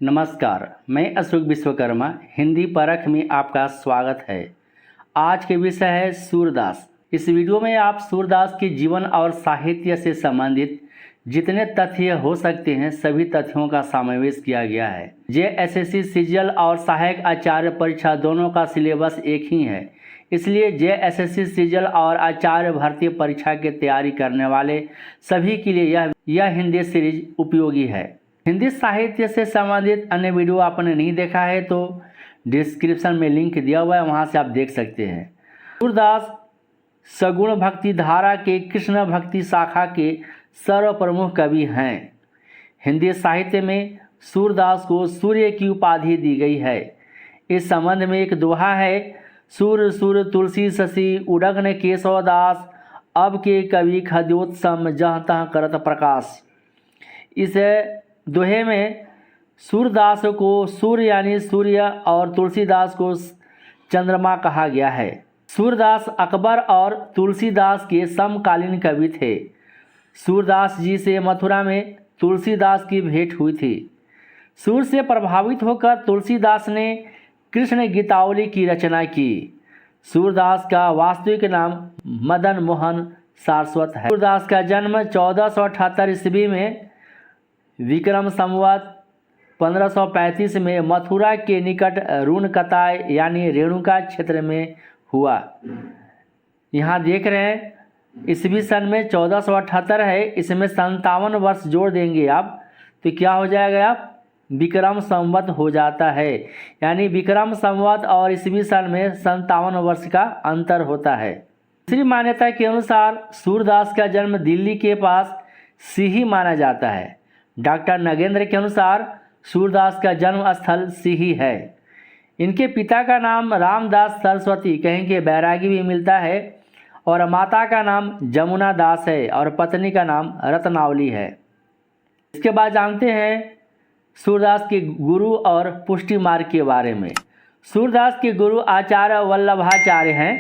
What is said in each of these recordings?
नमस्कार, मैं अशोक विश्वकर्मा हिंदी परख में आपका स्वागत है। आज के विषय है सूरदास। इस वीडियो में आप सूरदास के जीवन और साहित्य से संबंधित जितने तथ्य हो सकते हैं सभी तथ्यों का समावेश किया गया है। जेएसएससी सीजीएल और सहायक आचार्य परीक्षा दोनों का सिलेबस एक ही है, इसलिए जेएसएससी सीजीएल और आचार्य भर्ती परीक्षा की तैयारी करने वाले सभी के लिए यह हिंदी सीरीज उपयोगी है। हिंदी साहित्य से संबंधित अन्य वीडियो आपने नहीं देखा है तो डिस्क्रिप्शन में लिंक दिया हुआ है, वहां से आप देख सकते हैं। सूरदास सगुण भक्ति धारा के कृष्ण भक्ति शाखा के सर्व प्रमुख कवि हैं। हिंदी साहित्य में सूरदास को सूर्य की उपाधि दी गई है। इस संबंध में एक दोहा है, सूर सूर तुलसी शशि उडग्न केशव दास, अब के कवि खद्योत्सम जहाँ तहाँ करत प्रकाश। इस दोहे में सूरदास को सूर्य यानी सूर्य और तुलसीदास को चंद्रमा कहा गया है। सूरदास अकबर और तुलसीदास के समकालीन कवि थे। सूरदास जी से मथुरा में तुलसीदास की भेंट हुई थी। सूर से प्रभावित होकर तुलसीदास ने कृष्ण गीतावली की रचना की। सूरदास का वास्तविक नाम मदन मोहन सारस्वत है। सूरदास का जन्म 1478 ईस्वी में विक्रम संवत 1535 में मथुरा के निकट रूणकताय यानी रेणुका क्षेत्र में हुआ। यहाँ देख रहे हैं ईस्वी सन में 1478 है, इसमें 57 वर्ष जोड़ देंगे आप तो क्या हो जाएगा, आप विक्रम संवत हो जाता है। यानी विक्रम संवत और ईस्वी सन में 57 वर्ष का अंतर होता है। दूसरी मान्यता के अनुसार सूरदास का जन्म दिल्ली के पास सीही माना जाता है। डॉक्टर नगेंद्र के अनुसार सूरदास का जन्म स्थल सीही है। इनके पिता का नाम रामदास सरस्वती, कहीं के बैरागी भी मिलता है, और माता का नाम जमुना दास है और पत्नी का नाम रत्नावली है। इसके बाद जानते हैं सूरदास के गुरु और पुष्टि मार्ग के बारे में। सूरदास के गुरु आचार्य वल्लभाचार्य हैं।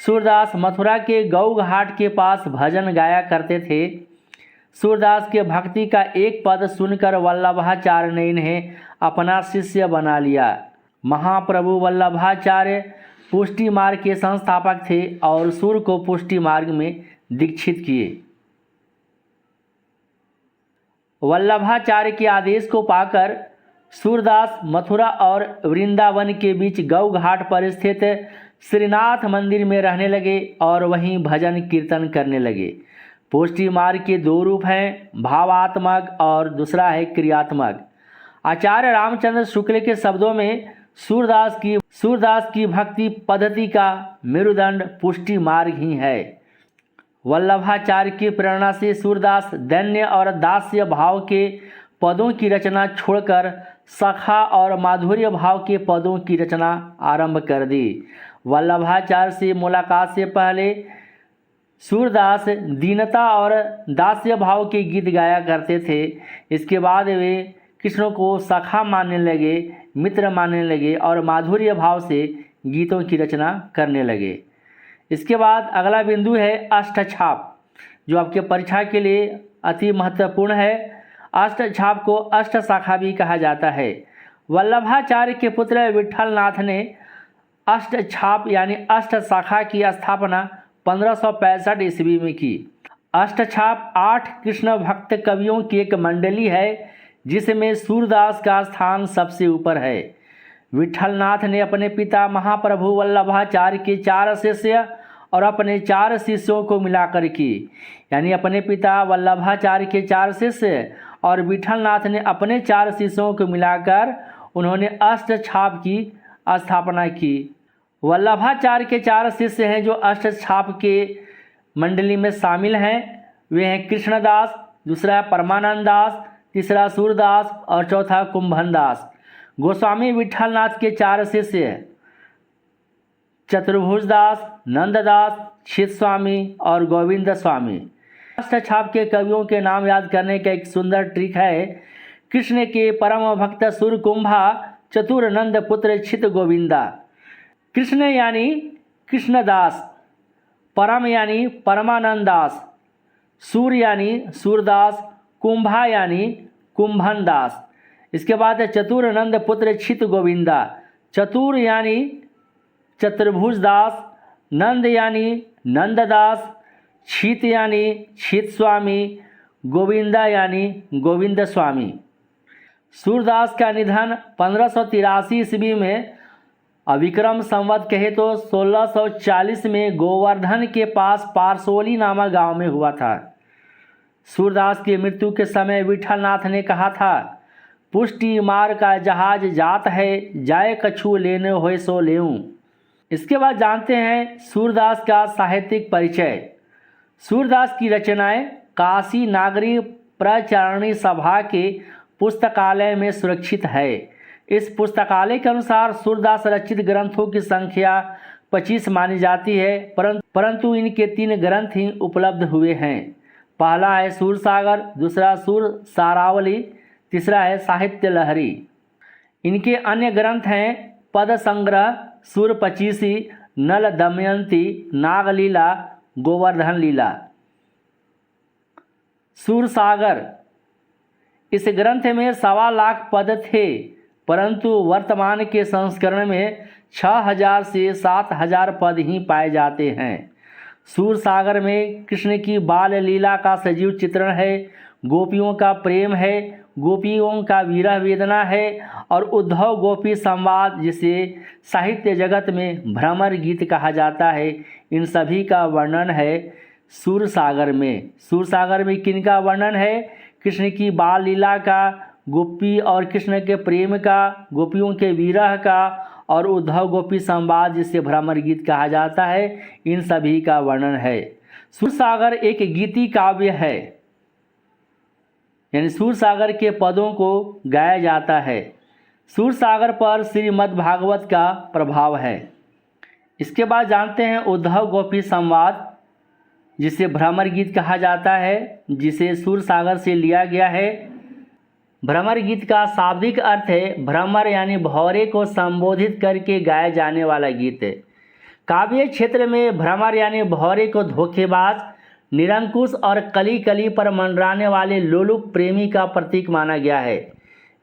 सूरदास मथुरा के गौ घाट के पास भजन गाया करते थे। सूरदास के भक्ति का एक पद सुनकर वल्लभाचार्य ने इन्हें अपना शिष्य बना लिया। महाप्रभु वल्लभाचार्य पुष्टि मार्ग के संस्थापक थे और सूर को पुष्टि मार्ग में दीक्षित किए। वल्लभाचार्य के आदेश को पाकर सूरदास मथुरा और वृंदावन के बीच गौ घाट पर स्थित श्रीनाथ मंदिर में रहने लगे और वहीं भजन कीर्तन करने लगे। पुष्टि मार्ग के दो रूप हैं, भावात्मक और दूसरा है क्रियात्मक। आचार्य रामचंद्र शुक्ल के शब्दों में सूरदास की भक्ति पद्धति का मेरुदंड पुष्टि मार्ग ही है। वल्लभाचार्य की प्रेरणा से सूरदास दैन्य और दास्य भाव के पदों की रचना छोड़कर सखा और माधुर्य भाव के पदों की रचना आरंभ कर दी। वल्लभाचार्य से मुलाकात से पहले सूरदास दीनता और दास्य भाव के गीत गाया करते थे। इसके बाद वे कृष्ण को सखा मानने लगे, मित्र मानने लगे और माधुर्य भाव से गीतों की रचना करने लगे। इसके बाद अगला बिंदु है अष्टछाप, जो आपके परीक्षा के लिए अति महत्वपूर्ण है। अष्टछाप को अष्ट शाखा भी कहा जाता है। वल्लभाचार्य के पुत्र विठलनाथ ने अष्टछाप यानी अष्ट शाखा की स्थापना 1565 ईस्वी में की। अष्टछाप 8 कृष्ण भक्त कवियों की एक मंडली है जिसमें सूरदास का स्थान सबसे ऊपर है। विठलनाथ ने अपने पिता महाप्रभु वल्लभाचार्य के 4 शिष्य और अपने 4 शिष्यों को मिलाकर की, यानी अपने पिता वल्लभाचार्य के 4 शिष्य और विठलनाथ ने अपने 4 शिष्यों को मिलाकर उन्होंने अष्टछाप की स्थापना की। वल्लभाचार्य के 4 शिष्य हैं जो अष्टछाप के मंडली में शामिल हैं। वे हैं कृष्णदास, दूसरा परमानंद दास, तीसरा सूरदास और चौथा कुंभनदास। गोस्वामी विठलनाथ के 4 शिष्य चतुर्भुज दास, नंददास, छित स्वामी और गोविंद स्वामी। अष्टछाप के कवियों के नाम याद करने का एक सुंदर ट्रिक है। कृष्ण के परम भक्त सुर कुंभा, चतुर नंद पुत्र छित गोविंदा। कृष्ण यानी कृष्णदास, परम यानी परमानंद दास, सूर यानी सूरदास, कुंभा यानी कुंभन दास। इसके बाद है चतुर नंद पुत्र छित गोविंदा। चतुर यानी चतुर्भुज दास, नंद यानी नंददास, छित यानी छित स्वामी, गोविंदा यानी गोविंद स्वामी। सूरदास का निधन 1583 ईस्वी में विक्रम संवत कहे तो 1640 में गोवर्धन के पास पारसोली नामक गांव में हुआ था। सूरदास की मृत्यु के समय विठलनाथ ने कहा था, पुष्टि मार का जहाज जात है, जाए कछु लेने होए सो लेऊं। इसके बाद जानते हैं सूरदास का साहित्यिक परिचय। सूरदास की रचनाएं काशी नागरी प्रचारणी सभा के पुस्तकालय में सुरक्षित है। इस पुस्तकालय के अनुसार सूरदास रचित ग्रंथों की संख्या 25 मानी जाती है, परंतु इनके 3 ग्रंथ ही उपलब्ध हुए हैं। पहला है सूरसागर, दूसरा सूर सारावली, तीसरा है साहित्य लहरी। इनके अन्य ग्रंथ हैं पद संग्रह, सूर पचीसी, नल दमयंती, नागलीला, गोवर्धन लीला। सूरसागर, इस ग्रंथ में 1.25 लाख पद थे, परंतु वर्तमान के संस्करण में 6000 से 7000 पद ही पाए जाते हैं। सूरसागर में कृष्ण की बाल लीला का सजीव चित्रण है, गोपियों का प्रेम है, गोपियों का विरह वेदना है और उद्धव गोपी संवाद जिसे साहित्य जगत में भ्रमर गीत कहा जाता है, इन सभी का वर्णन है सूरसागर में। सूरसागर में किनका वर्णन है? कृष्ण की बाल लीला का, गोपी और कृष्ण के प्रेम का, गोपियों के विरह का और उद्धव गोपी संवाद जिसे भ्रमर गीत कहा जाता है, इन सभी का वर्णन है। सूरसागर एक गीति काव्य है, यानी सूरसागर के पदों को गाया जाता है। सूरसागर पर श्रीमद् भागवत का प्रभाव है। इसके बाद जानते हैं उद्धव गोपी संवाद जिसे भ्रमर गीत कहा जाता है, जिसे सूरसागर से लिया गया है। भ्रमर गीत का शाब्दिक अर्थ है भ्रमर यानी भौरे को संबोधित करके गाया जाने वाला गीत है। काव्य क्षेत्र में भ्रमर यानी भौरे को धोखेबाज, निरंकुश और कली कली पर मंडराने वाले लोलुप प्रेमी का प्रतीक माना गया है।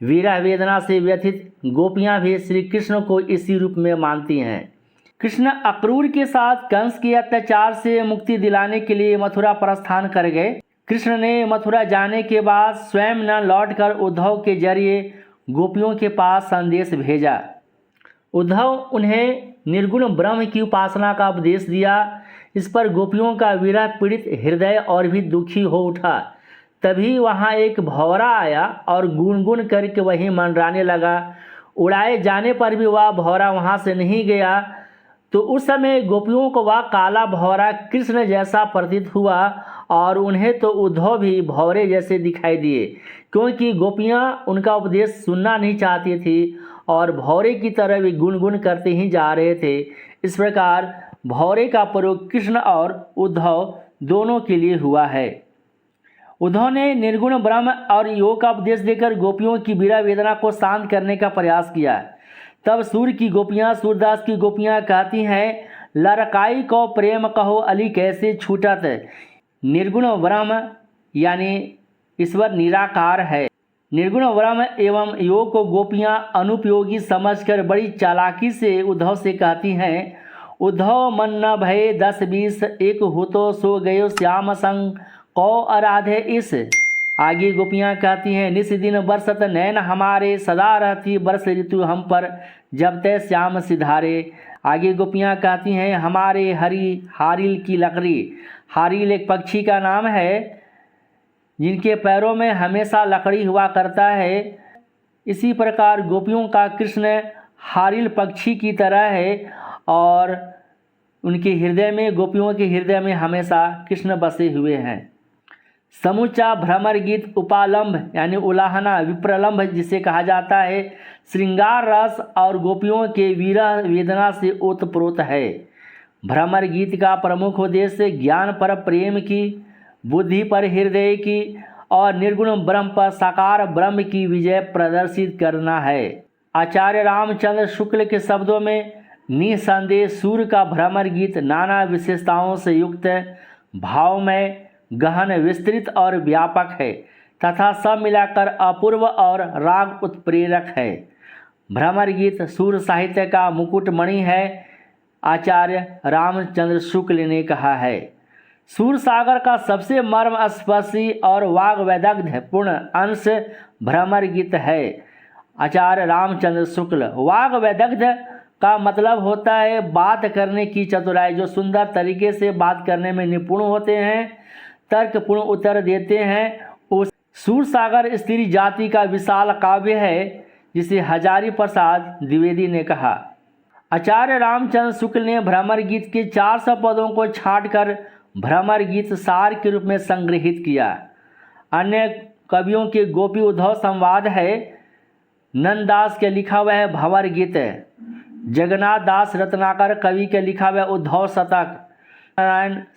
विरह वेदना से व्यथित गोपियां भी श्री कृष्ण को इसी रूप में मानती हैं। कृष्ण अक्रूर के साथ कंस के अत्याचार से मुक्ति दिलाने के लिए मथुरा प्रस्थान कर गए। कृष्ण ने मथुरा जाने के बाद स्वयं न लौटकर उद्धव के जरिए गोपियों के पास संदेश भेजा। उद्धव उन्हें निर्गुण ब्रह्म की उपासना का उपदेश दिया। इस पर गोपियों का विरह पीड़ित हृदय और भी दुखी हो उठा। तभी वहाँ एक भौरा आया और गुनगुन करके वहीं मंडराने लगा। उड़ाए जाने पर भी वह भौरा वहाँ से नहीं गया। तो उस समय गोपियों को वह काला भौरा कृष्ण जैसा प्रतीत हुआ और उन्हें तो उद्धव भी भौरे जैसे दिखाई दिए, क्योंकि गोपियाँ उनका उपदेश सुनना नहीं चाहती थी और भौरे की तरह भी गुनगुन करते ही जा रहे थे। इस प्रकार भौरे का प्रयोग कृष्ण और उद्धव दोनों के लिए हुआ है। उद्धव ने निर्गुण ब्रह्म और योग का उपदेश देकर गोपियों की विरह वेदना को शांत करने का प्रयास किया। तब सूरदास की गोपियाँ कहती हैं, लड़काई को प्रेम कहो अली कैसे छूटत। निर्गुण ब्रह्म यानी ईश्वर निराकार है। निर्गुण ब्रह्म एवं योग को गोपियाँ अनुपयोगी समझकर बड़ी चालाकी से उद्धव से कहती हैं, उद्धव मन न भये 10-20 एक हो तो सो गयो श्याम संग कौ आराधे इस। आगे गोपियाँ कहती हैं, निस दिन बरसत नैन हमारे, सदा रहती बरस ऋतु हम पर जब तय श्याम सिधारे। आगे गोपियाँ कहती हैं, हमारे हरी हारिल की लकड़ी। हारिल एक पक्षी का नाम है जिनके पैरों में हमेशा लकड़ी हुआ करता है। इसी प्रकार गोपियों का कृष्ण हारिल पक्षी की तरह है और उनके हृदय में, गोपियों के हृदय में हमेशा कृष्ण बसे हुए हैं। समूचा भ्रमर गीत उपालंब यानी उलाहना विप्रलंब जिसे कहा जाता है, श्रृंगार रस और गोपियों के विरह वेदना से ओतप्रोत है। भ्रमर गीत का प्रमुख उद्देश्य ज्ञान पर प्रेम की, बुद्धि पर हृदय की और निर्गुण ब्रह्म पर साकार ब्रह्म की विजय प्रदर्शित करना है। आचार्य रामचंद्र शुक्ल के शब्दों में निसंदेह सूर का भ्रमर गीत नाना विशेषताओं से युक्त, भावमय, गहन, विस्तृत और व्यापक है तथा सब मिलाकर अपूर्व और राग उत्प्रेरक है। भ्रमर गीत सूर साहित्य का मुकुटमणि है, आचार्य रामचंद्र शुक्ल ने कहा है। सूर सागर का सबसे मर्मस्पर्शी और वाग्वैदग्ध्य पूर्ण अंश भ्रमर गीत है। आचार्य रामचंद्र शुक्ल। वाग्वैदग्ध्य का मतलब होता है बात करने की चतुराई, जो सुंदर तरीके से बात करने में निपुण होते हैं, तर्कपूर्ण उत्तर देते हैं। उस सूरसागर स्त्री जाति का विशाल काव्य है, जिसे हजारी प्रसाद द्विवेदी ने कहा। आचार्य रामचंद्र शुक्ल ने भ्रमर गीत के 400 पदों को छांटकर भ्रमर गीत सार के रूप में संग्रहित किया। अन्य कवियों के गोपी उद्धव संवाद है, नंददास के लिखा हुआ है भंवर गीत, जगन्नाथ दास रत्नाकर कवि के लिखा हुआ है उद्धव शतक,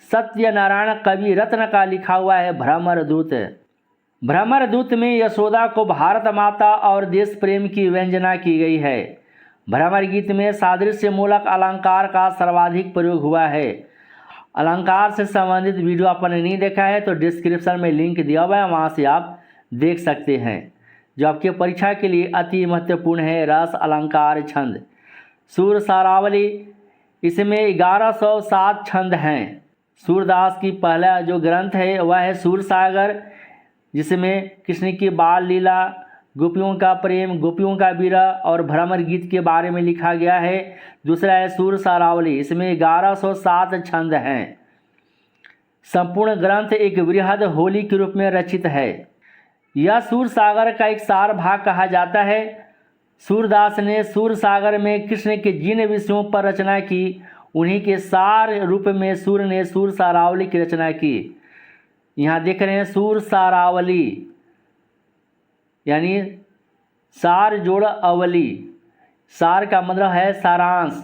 सत्यनारायण कवि रत्न का लिखा हुआ है भ्रमर दूत। भ्रमर दूत में यशोदा को भारत माता और देश प्रेम की व्यंजना की गई है। भ्रमर गीत में सादृश्य मूलक अलंकार का सर्वाधिक प्रयोग हुआ है। अलंकार से संबंधित वीडियो आपने नहीं देखा है तो डिस्क्रिप्शन में लिंक दिया हुआ है, वहाँ से आप देख सकते हैं, जो आपके परीक्षा के लिए अति महत्वपूर्ण है। रस, अलंकार, छंद। सूर सारावली, इसमें 1107 छंद हैं। सूरदास की पहला जो ग्रंथ है वह है सूर सागर, जिसमें कृष्ण की बाल लीला, गोपियों का प्रेम, गोपियों का विरह और भ्रमर गीत के बारे में लिखा गया है। दूसरा है सूर सारावली, इसमें 1107 छंद हैं। संपूर्ण ग्रंथ एक वृहद होली के रूप में रचित है। यह सूर सागर का एक सार भाग कहा जाता है। सूरदास ने सूर सागर में कृष्ण के जिन विषयों पर रचना की, उन्हीं के सार रूप में सूर ने सूर सारावली की रचना की। यहाँ देख रहे हैं सूर सारावली, यानी सार जोड़ अवली। सार का मतलब है सारांश।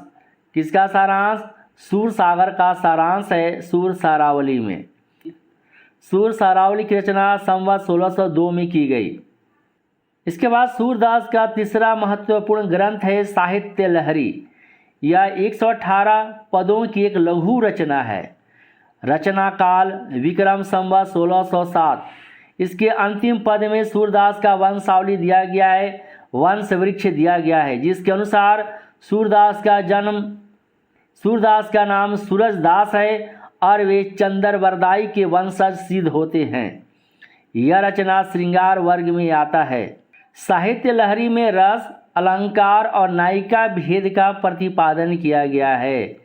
किसका सारांश? सूर सागर का सारांश है सूर सारावली में। सूर सारावली की रचना संवत 1602 में की गई। इसके बाद सूरदास का तीसरा महत्वपूर्ण ग्रंथ है साहित्य लहरी। यह 118 पदों की एक लघु रचना है। रचना काल विक्रम संवत 1607। इसके अंतिम पद में सूरदास का वंशावली दिया गया है, वंश वृक्ष दिया गया है, जिसके अनुसार सूरदास का नाम सूरजदास है और वे चंद्रवरदाई के वंशज सिद्ध होते हैं। यह रचना श्रृंगार वर्ग में आता है। साहित्य लहरी में रस, अलंकार और नायिका भेद का प्रतिपादन किया गया है।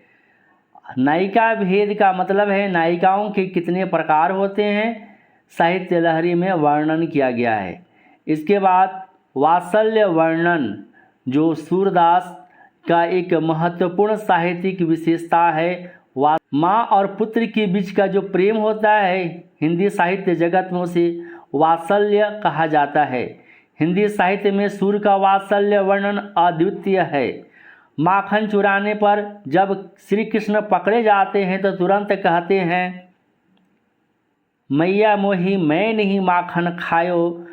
नायिका भेद का मतलब है नायिकाओं के कितने प्रकार होते हैं, साहित्य लहरी में वर्णन किया गया है। इसके बाद वात्सल्य वर्णन, जो सूरदास का एक महत्वपूर्ण साहित्यिक विशेषता है। माँ और पुत्र के बीच का जो प्रेम होता है, हिंदी साहित्य जगत में उसे वात्सल्य कहा जाता है। हिंदी साहित्य में सूर का वात्सल्य वर्णन अद्वितीय है। माखन चुराने पर जब श्री कृष्ण पकड़े जाते हैं तो तुरंत कहते हैं, मैया मोही मैं नहीं माखन खायो,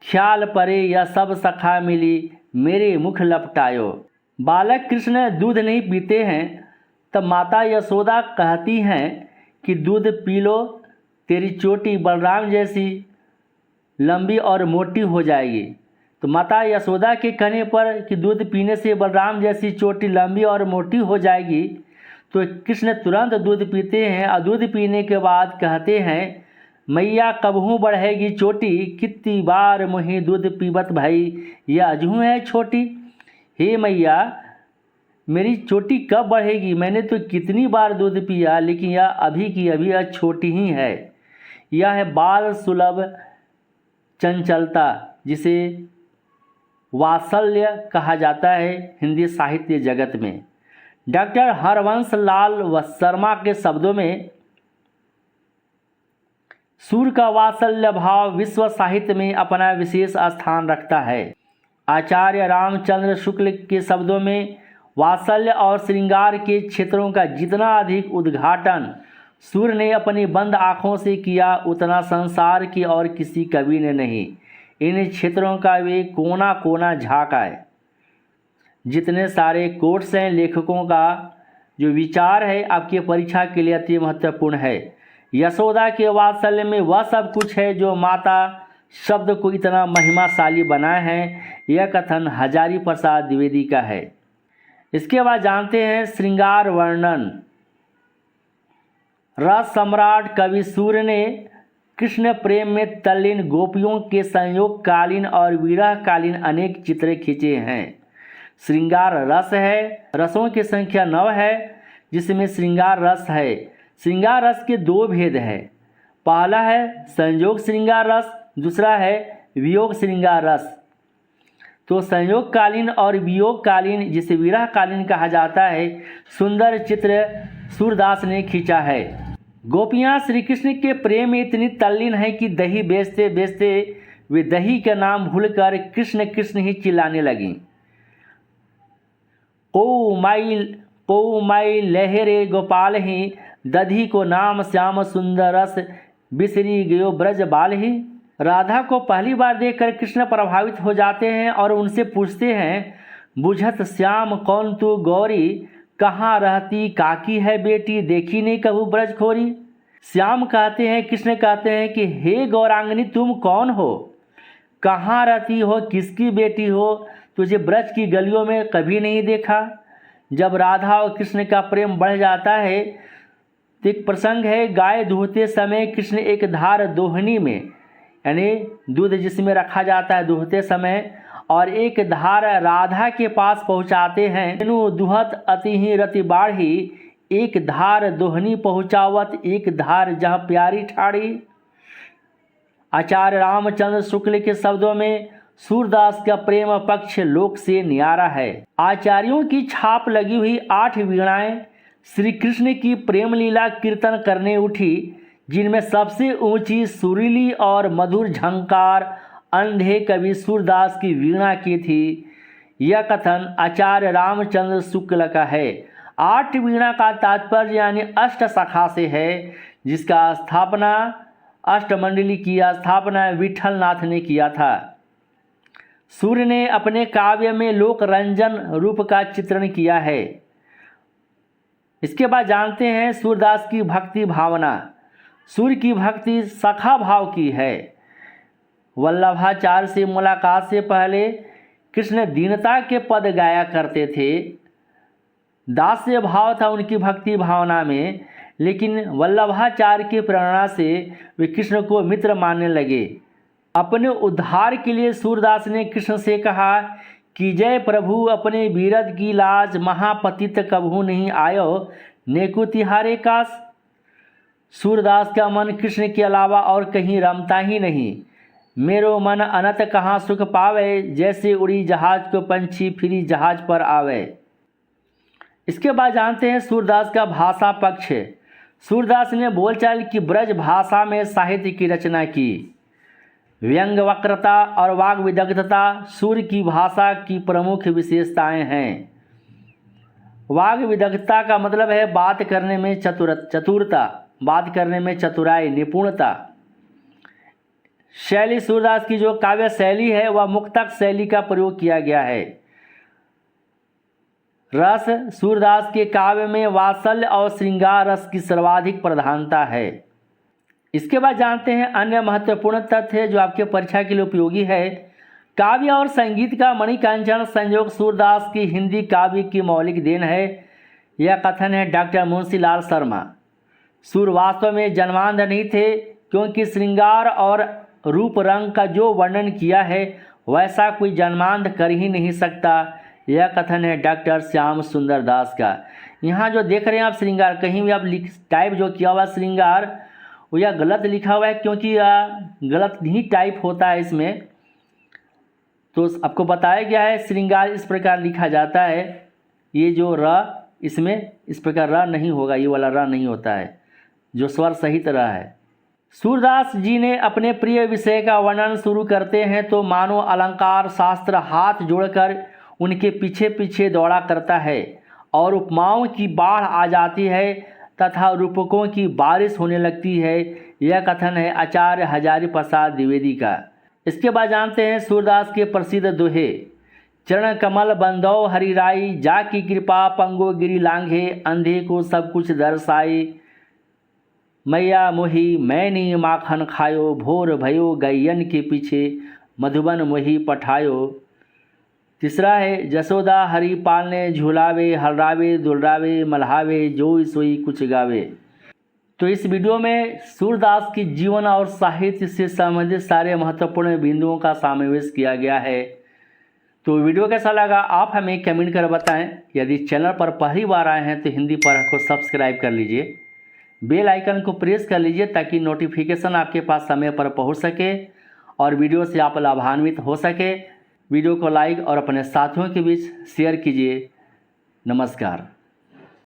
ख्याल परे यह सब सखा मिली मेरे मुख लपटायो। बालक कृष्ण दूध नहीं पीते हैं, तब माता यशोदा कहती हैं कि दूध पी लो, तेरी चोटी बलराम जैसी लंबी और मोटी हो जाएगी। तो माता यशोदा के कहने पर कि दूध पीने से बलराम जैसी चोटी लंबी और मोटी हो जाएगी, तो कृष्ण तुरंत दूध पीते हैं और दूध पीने के बाद कहते हैं, मैया कबहू बढ़ेगी चोटी, कितनी बार मुही दूध पीबत भाई, यह अजहू है छोटी। हे मैया, मेरी चोटी कब बढ़ेगी? मैंने तो कितनी बार दूध पिया, लेकिन यह अभी की अभी यह छोटी ही है। यह है बाल सुलभ चंचलता, जिसे वात्सल्य कहा जाता है हिंदी साहित्य जगत में। डॉक्टर हरवंश लाल शर्मा के शब्दों में सूर का वात्सल्य भाव विश्व साहित्य में अपना विशेष स्थान रखता है। आचार्य रामचंद्र शुक्ल के शब्दों में वात्सल्य और श्रृंगार के क्षेत्रों का जितना अधिक उद्घाटन सूर ने अपनी बंद आँखों से किया, उतना संसार की और किसी कवि ने नहीं। इन क्षेत्रों का वे कोना कोना झाँक आए। जितने सारे कोट्स हैं लेखकों का, जो विचार है आपकी परीक्षा के लिए अति महत्वपूर्ण है। यशोदा के वात्सल्य में वह सब कुछ है जो माता शब्द को इतना महिमाशाली बनाए हैं, यह कथन हजारी प्रसाद द्विवेदी का है। इसके बाद जानते हैं श्रृंगार वर्णन। रस सम्राट कवि सूर्य ने कृष्ण प्रेम में तल्लीन गोपियों के संयोग कालीन और विरह कालीन अनेक चित्र खींचे हैं। श्रृंगार रस है, रसों की संख्या 9 है, जिसमें श्रृंगार रस है। श्रृंगार रस के 2 भेद है। पहला है संयोग श्रृंगार रस, दूसरा है वियोग श्रृंगार रस। तो संयोगकालीन और वियोगकालीन, जिसे विरहकालीन कहा जाता है, सुंदर चित्र सूरदास ने खींचा है। गोपियाँ श्री कृष्ण के प्रेम में इतनी तल्लीन हैं कि दही बेचते बेचते वे दही का नाम भूलकर कृष्ण कृष्ण ही चिल्लाने लगीं। को माई लहरे गोपाल ही, दधी को नाम श्याम सुंदर रस, बिसरी गयो ब्रज बाल ही। राधा को पहली बार देखकर कृष्ण प्रभावित हो जाते हैं और उनसे पूछते हैं, बुझत श्याम कौन तू गौरी, कहाँ रहती काकी है बेटी, देखी नहीं कहूँ ब्रज खोरी। श्याम कहते हैं, कृष्ण कहते हैं कि हे गौरांगनी तुम कौन हो, कहाँ रहती हो, किसकी बेटी हो, तुझे ब्रज की गलियों में कभी नहीं देखा। जब राधा और कृष्ण का प्रेम बढ़ जाता है तो एक प्रसंग है, गाय दूहते समय कृष्ण एक धार दोहनी में, यानी दूध जिसमें रखा जाता है दूहते समय, और एक धार राधा के पास पहुंचाते हैं। तेनु दुहत अति ही रति बाढ़ी, एक धार दोहनी पहुंचावत, एक धार जह प्यारी ठाड़ी। आचार्य रामचंद्र शुक्ल के शब्दों में सूरदास का प्रेम पक्ष लोक से न्यारा है। आचार्यों की छाप लगी हुई 8 वीणाएं श्री कृष्ण की प्रेम लीला कीर्तन करने उठी, जिनमें सबसे ऊंची सुरीली और मधुर झंकार अंधे कवि सूरदास की वीणा की थी। यह कथन आचार्य रामचंद्र शुक्ल का है। 8 वीणा का तात्पर्य यानी अष्ट शाखा से है, जिसका स्थापना अष्टमंडली की स्थापना विठलनाथ ने किया था। सूर्य ने अपने काव्य में लोक रंजन रूप का चित्रण किया है। इसके बाद जानते हैं सूरदास की भक्ति भावना। सूर्य की भक्ति सखा भाव की है। वल्लभाचार्य से मुलाकात से पहले कृष्ण दीनता के पद गाया करते थे। दास्य भाव था उनकी भक्ति भावना में, लेकिन वल्लभाचार्य की प्रेरणा से वे कृष्ण को मित्र मानने लगे। अपने उद्धार के लिए सूरदास ने कृष्ण से कहा कि जय प्रभु अपने बीरद की लाज, महापतित कभू नहीं आयो, नेकु तिहारे कास। सूरदास का मन कृष्ण के अलावा और कहीं रमता ही नहीं। मेरो मन अनत कहाँ सुख पावे, जैसे उड़ी जहाज को पंछी फिरी जहाज पर आवे। इसके बाद जानते हैं सूरदास का भाषा पक्ष। सूरदास ने बोलचाल की ब्रज भाषा में साहित्य की रचना की। व्यंग वक्रता और वाग विदग्धता सूर्य की भाषा की प्रमुख विशेषताएं हैं। वाग विदग्धता का मतलब है बात करने में चतुरता, बात करने में चतुराई, निपुणता। शैली सूरदास की जो काव्य शैली है वह मुक्तक शैली का प्रयोग किया गया है। रस सूरदास के काव्य में वात्सल्य और श्रृंगार रस की सर्वाधिक प्रधानता है। इसके बाद जानते हैं अन्य महत्वपूर्ण तथ्य जो आपके परीक्षा के लिए उपयोगी है। काव्य और संगीत का मणिकांचन संयोग सूरदास की हिंदी काव्य की मौलिक देन है। यह कथन है डॉक्टर मुंशीलाल शर्मा। सूर वास्तव में जन्मांध नहीं थे, क्योंकि श्रृंगार और रूप रंग का जो वर्णन किया है वैसा कोई जन्मांध कर ही नहीं सकता। यह कथन है डॉक्टर श्याम सुंदर दास का। यहाँ जो देख रहे हैं आप श्रृंगार, कहीं भी आप टाइप जो किया हुआ श्रृंगार वो यह गलत लिखा हुआ है, क्योंकि यह गलत ही टाइप होता है इसमें। तो आपको बताया गया है श्रृंगार इस प्रकार लिखा जाता है। ये जो र इसमें इस प्रकार र नहीं होगा, ये वाला र नहीं होता है, जो स्वर सही तरह है। सूरदास जी ने अपने प्रिय विषय का वर्णन शुरू करते हैं तो मानो अलंकार शास्त्र हाथ जोड़कर उनके पीछे पीछे दौड़ा करता है और उपमाओं की बाढ़ आ जाती है तथा रूपकों की बारिश होने लगती है। यह कथन है आचार्य हजारी प्रसाद द्विवेदी का। इसके बाद जानते हैं सूरदास के प्रसिद्ध दोहे। चरण कमल बंदौ हरिराई, जा की कृपा पंगो गिरी लांघे, अंधे को सब कुछ दर्शाई। मैया मोही मैनी माखन खायो, भोर भयो गैयन के पीछे, मधुबन मोही पठायो। तीसरा है जसोदा हरि पालने झुलावे, हर्रावे दुलरावे मल्हावे, जोई सोई कुछ गावे। तो इस वीडियो में सूरदास की जीवन और साहित्य से संबंधित सारे महत्वपूर्ण बिंदुओं का समावेश किया गया है। तो वीडियो कैसा लगा आप हमें कमेंट कर बताएं। यदि चैनल पर पहली बार आए हैं तो हिंदी परख को सब्सक्राइब कर लीजिए, बेल आइकन को प्रेस कर लीजिए ताकि नोटिफिकेशन आपके पास समय पर पहुंच सके और वीडियो से आप लाभान्वित हो सके। वीडियो को लाइक और अपने साथियों के बीच शेयर कीजिए। नमस्कार।